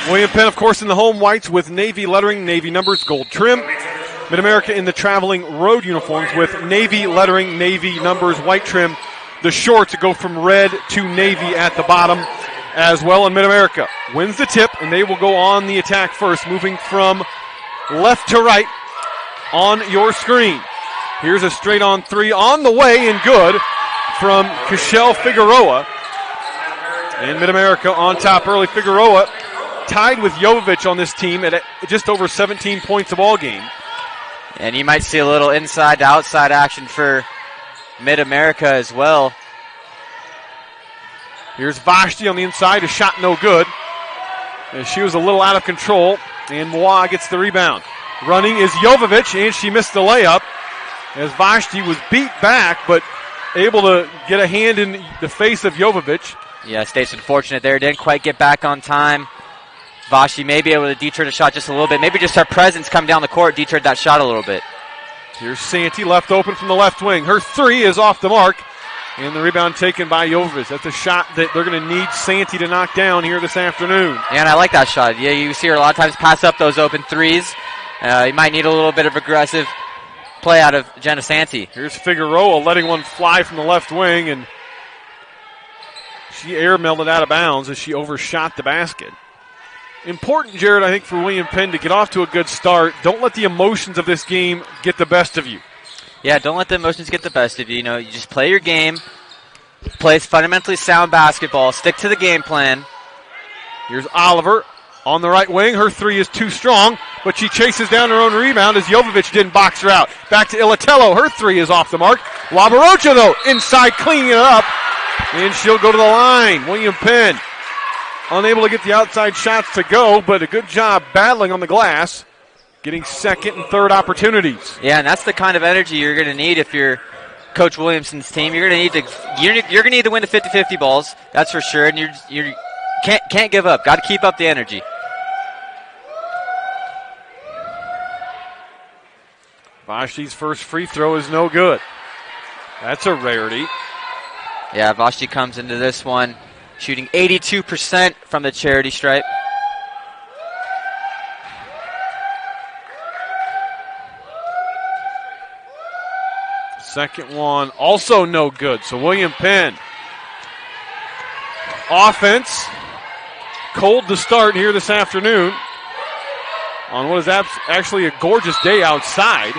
William Penn, of course, in the home whites with navy lettering, navy numbers, gold trim. Mid-America in the traveling road uniforms with navy lettering, navy numbers, white trim. The shorts go from red to navy at the bottom as well. And Mid-America wins the tip, and they will go on the attack first, moving from left to right on your screen. Here's a straight-on three on the way and good from Cashel Figueroa. And Mid-America on top early. Figueroa tied with Jovovich on this team at just over 17 points a ball game. And you might see a little inside to outside action for Mid-America as well. Here's Vashti on the inside. A shot no good. And she was a little out of control. And Moa gets the rebound. Running is Jovovich, and she missed the layup as Vashti was beat back, but able to get a hand in the face of Jovovich. Yeah, State's unfortunate there. Didn't quite get back on time. Vashti may be able to deter the shot just a little bit. Maybe just her presence coming down the court deterred that shot a little bit. Here's Santee left open from the left wing. Her three is off the mark. And the rebound taken by Jovovich. That's a shot that they're going to need Santee to knock down here this afternoon. Yeah, and I like that shot. Yeah, you see her a lot of times pass up those open threes. You might need a little bit of aggressive play out of Jenna Santee. Here's Figueroa letting one fly from the left wing, and she air melted out of bounds as she overshot the basket. Important, Jared, I think, for William Penn to get off to a good start. Don't let the emotions of this game get the best of you. Yeah, don't let the emotions get the best of you. You know, you just play your game, play fundamentally sound basketball, stick to the game plan. Here's Oliver on the right wing. Her three is too strong, but she chases down her own rebound as Jovovich didn't box her out. Back to Ilatello. Her three is off the mark. Wabarocha, though, inside cleaning it up, and she'll go to the line. William Penn unable to get the outside shots to go, but a good job battling on the glass, getting second and third opportunities. Yeah, and that's the kind of energy you're going to need if you're Coach Williamson's team. You're going to need to win the 50-50 balls, that's for sure, and you can't give up. Got to keep up the energy. Vashti's first free throw is no good. That's a rarity. Yeah, Vashti comes into this one shooting 82% from the charity stripe. Second one also no good. So William Penn. Offense cold to start here this afternoon on what is actually a gorgeous day outside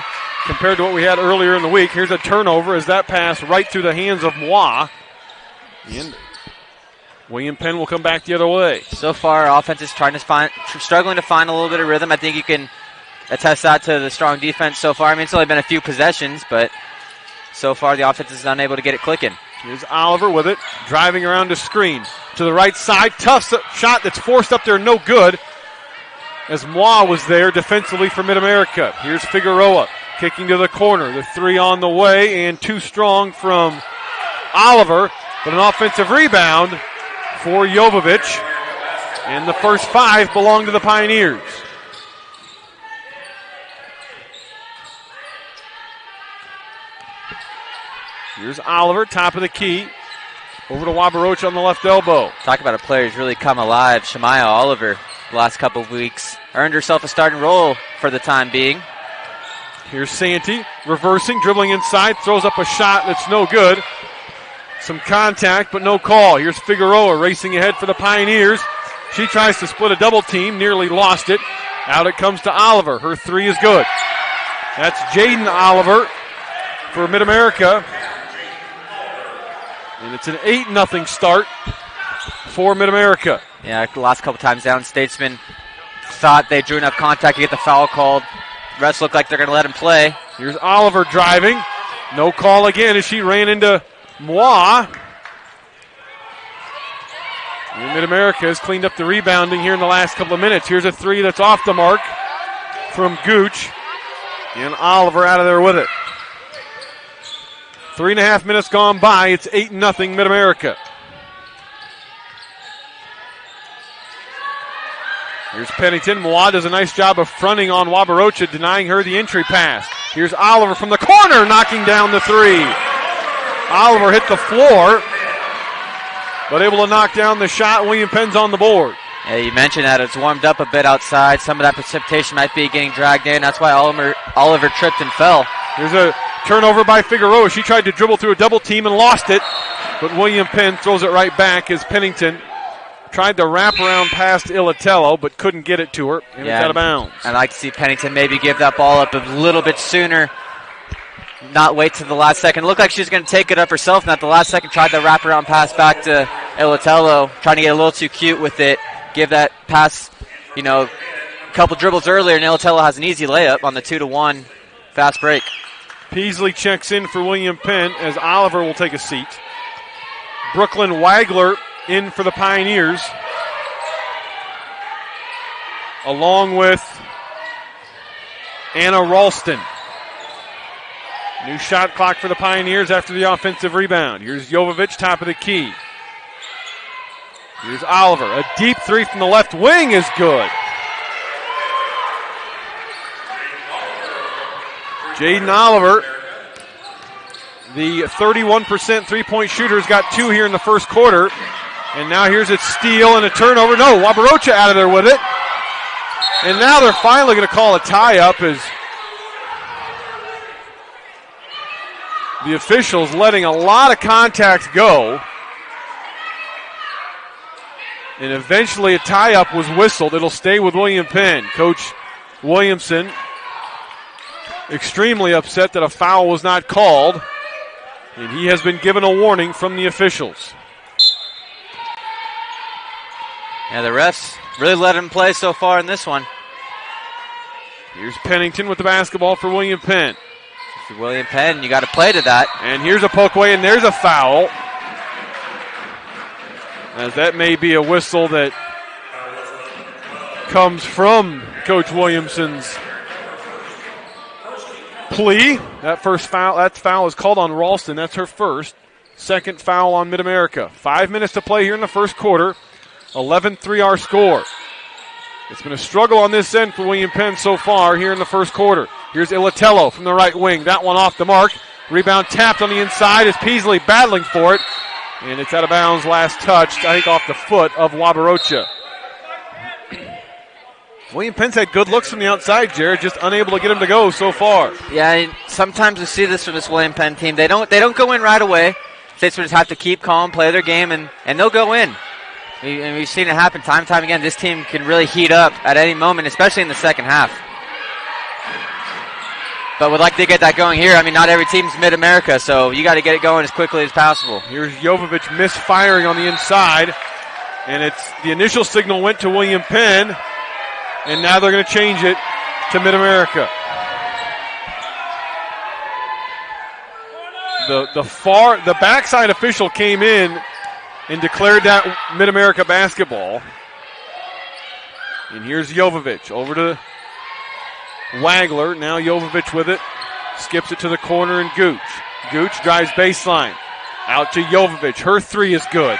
compared to what we had earlier in the week. Here's a turnover as that pass right through the hands of Moa. And William Penn will come back the other way. So far, offense is struggling to find a little bit of rhythm. I think you can attest that to the strong defense so far. I mean, it's only been a few possessions, but so far the offense is unable to get it clicking. Here's Oliver with it, driving around to screen. To the right side, tough shot that's forced up there, no good. As Moa was there defensively for Mid-America. Here's Figueroa kicking to the corner. The three on the way and too strong from Oliver, but an offensive rebound for Jovovich. And the first five belong to the Pioneers. Here's Oliver, top of the key. Over to Wabarocha on the left elbow. Talk about a player who's really come alive. Shemaya Oliver, the last couple of weeks, earned herself a starting role for the time being. Here's Santee, reversing, dribbling inside, throws up a shot that's no good. Some contact, but no call. Here's Figueroa racing ahead for the Pioneers. She tries to split a double team, nearly lost it. Out it comes to Oliver. Her three is good. That's Jaden Oliver for Mid-America. And it's an 8-0 start for Mid-America. Yeah, the last couple times down, Statesman thought they drew enough contact to get the foul called. Refs look like they're going to let him play. Here's Oliver driving. No call again as she ran into Moa. Mid-America has cleaned up the rebounding here in the last couple of minutes. Here's a three that's off the mark from Gooch. And Oliver out of there with it. 3.5 minutes gone by. It's 8-0 Mid-America. Here's Pennington. Moa does a nice job of fronting on Wabarocha, denying her the entry pass. Here's Oliver from the corner, knocking down the three. Oliver hit the floor, but able to knock down the shot. William Penn's on the board. Yeah, you mentioned that it's warmed up a bit outside. Some of that precipitation might be getting dragged in. That's why Oliver tripped and fell. There's a turnover by Figueroa. She tried to dribble through a double team and lost it, but William Penn throws it right back as Pennington tried to wrap around past Ilatello, but couldn't get it to her, and it's out of bounds. I'd like to see Pennington maybe give that ball up a little bit sooner, not wait to the last second. It looked like she was going to take it up herself, and at the last second tried the wraparound pass back to Ilatello, trying to get a little too cute with it, give that pass, a couple dribbles earlier, and Ilatello has an easy layup on the 2-1 fast break. Peasley checks in for William Penn as Oliver will take a seat. Brooklyn Wagler in for the Pioneers, along with Anna Ralston. New shot clock for the Pioneers after the offensive rebound. Here's Jovovich, top of the key. Here's Oliver. A deep three from the left wing is good. Jaden Oliver, the 31% three-point shooter, has got 2 here in the first quarter. And now here's a steal and a turnover. No, Wabarocha out of there with it. And now they're finally going to call a tie-up as the officials letting a lot of contact go. And eventually a tie-up was whistled. It'll stay with William Penn. Coach Williamson extremely upset that a foul was not called. And he has been given a warning from the officials. Yeah, the refs really let him play so far in this one. Here's Pennington with the basketball for William Penn. For William Penn, you got to play to that. And here's a poke away, and there's a foul. As that may be a whistle that comes from Coach Williamson's plea. That foul is called on Ralston. That's her first. Second foul on Mid-America. 5 minutes to play here in the first quarter. 11-3 our score. It's been a struggle on this end for William Penn so far here in the first quarter. Here's Ilatello from the right wing. That one off the mark. Rebound tapped on the inside as Peasley battling for it. And it's out of bounds, last touched, I think, off the foot of Wabarocha. William Penn's had good looks from the outside, Jared, just unable to get him to go so far. Yeah, sometimes we see this from this William Penn team. They don't go in right away. Statesmen just have to keep calm, play their game, and they'll go in. And we've seen it happen time and time again. This team can really heat up at any moment, especially in the second half. But we'd like to get that going here. I mean, not every team's Mid-America, so you got to get it going as quickly as possible. Here's Jovovich misfiring on the inside. And it's the initial signal went to William Penn. And now they're going to change it to Mid-America. The backside official came in and declared that Mid-America basketball. And here's Jovovich over to Wagler. Now Jovovich with it. Skips it to the corner and Gooch. Gooch drives baseline. Out to Jovovich. Her three is good.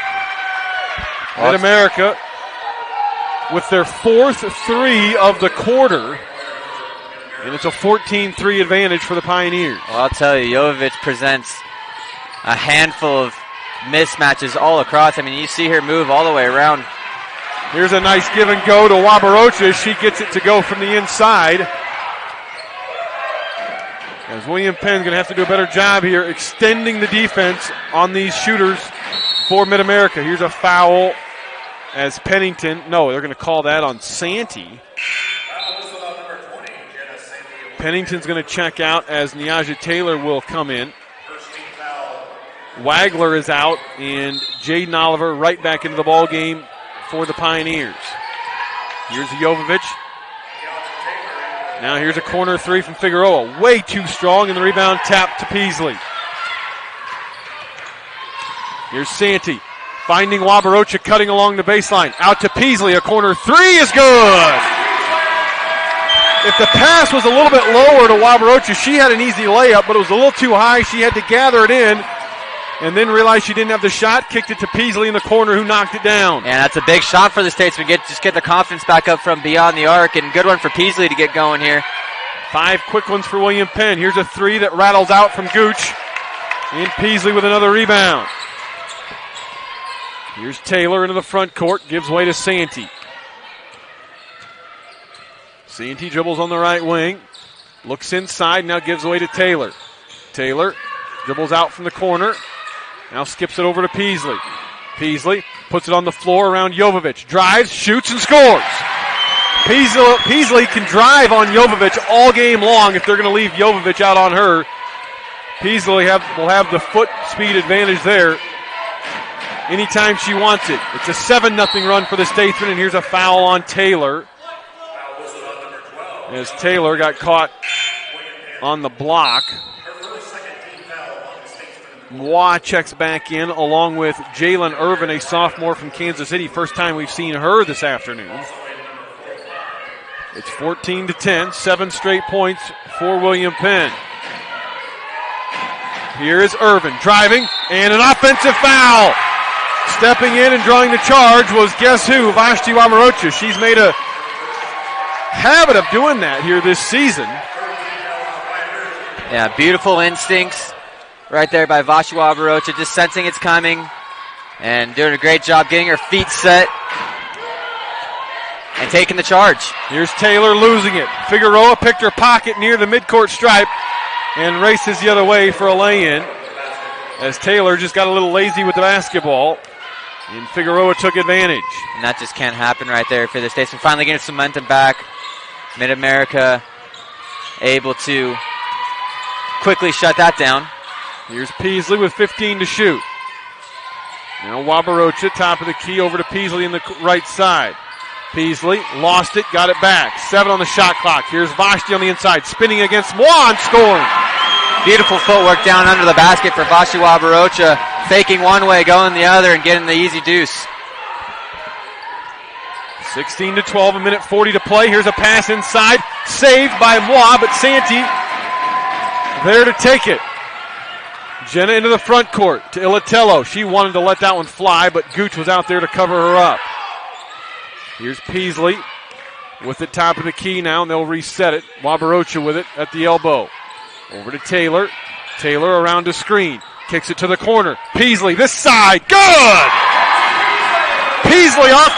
Mid-America with their fourth three of the quarter. And it's a 14-3 advantage for the Pioneers. Well, I'll tell you, Jovovich presents a handful of mismatches all across. I mean, you see her move all the way around. Here's a nice give and go to Wabarocha. She gets it to go from the inside. As William Penn's going to have to do a better job here extending the defense on these shooters for Mid-America. Here's a foul as Pennington. No, they're going to call that on Santee. Pennington's going to check out as Niaja Taylor will come in. Wagler is out, and Jaden Oliver right back into the ball game for the Pioneers. Here's Jovovich. Now here's a corner three from Figueroa. Way too strong, and the rebound tapped to Peasley. Here's Santee finding Wabarocha cutting along the baseline. Out to Peasley. A corner three is good. If the pass was a little bit lower to Wabarocha, she had an easy layup, but it was a little too high. She had to gather it in and then realized she didn't have the shot, kicked it to Peasley in the corner who knocked it down. And that's a big shot for the Statesmen. Just get the confidence back up from beyond the arc, and good one for Peasley to get going here. 5 quick ones for William Penn. Here's a three that rattles out from Gooch. And Peasley with another rebound. Here's Taylor into the front court, gives way to Santee. C&T dribbles on the right wing. Looks inside, now gives away to Taylor. Taylor dribbles out from the corner. Now skips it over to Peasley. Peasley puts it on the floor around Jovovich. Drives, shoots, and scores. Peasley can drive on Jovovich all game long if they're going to leave Jovovich out on her. Peasley will have the foot speed advantage there anytime she wants it. It's a 7-0 run for the Statesmen, and here's a foul on Taylor. As Taylor got caught on the block. Mois checks back in along with Jalen Irvin, a sophomore from Kansas City. First time we've seen her this afternoon. It's 14-10, 7 straight points for William Penn. Here is Irvin driving, and an offensive foul. Stepping in and drawing the charge was, guess who? Vashti Wamarocha. She's made a habit of doing that here this season. Yeah, beautiful instincts right there by Vashti Wamarocha, just sensing it's coming and doing a great job getting her feet set and taking the charge. Here's Taylor losing it. Figueroa picked her pocket near the midcourt stripe and races the other way for a lay-in as Taylor just got a little lazy with the basketball and Figueroa took advantage. And that just can't happen right there for the Statesmen. Finally getting some momentum back. Mid-America able to quickly shut that down. Here's Peasley with 15 to shoot. Now Wamarocha, top of the key, over to Peasley in the right side. Peasley lost it, got it back. 7 on the shot clock. Here's Vashti on the inside, spinning against Mois and scoring. Beautiful footwork down under the basket for Vashti Wamarocha. Faking one way, going the other, and getting the easy deuce. 16-12, a minute 40 to play. Here's a pass inside, saved by Mois, but Santee there to take it. Jenna into the front court to Ilatello. She wanted to let that one fly, but Gooch was out there to cover her up. Here's Peasley with the top of the key now, and they'll reset it. Wamarocha with it at the elbow. Over to Taylor. Taylor around to screen. Kicks it to the corner. Peasley this side. Good! Peasley off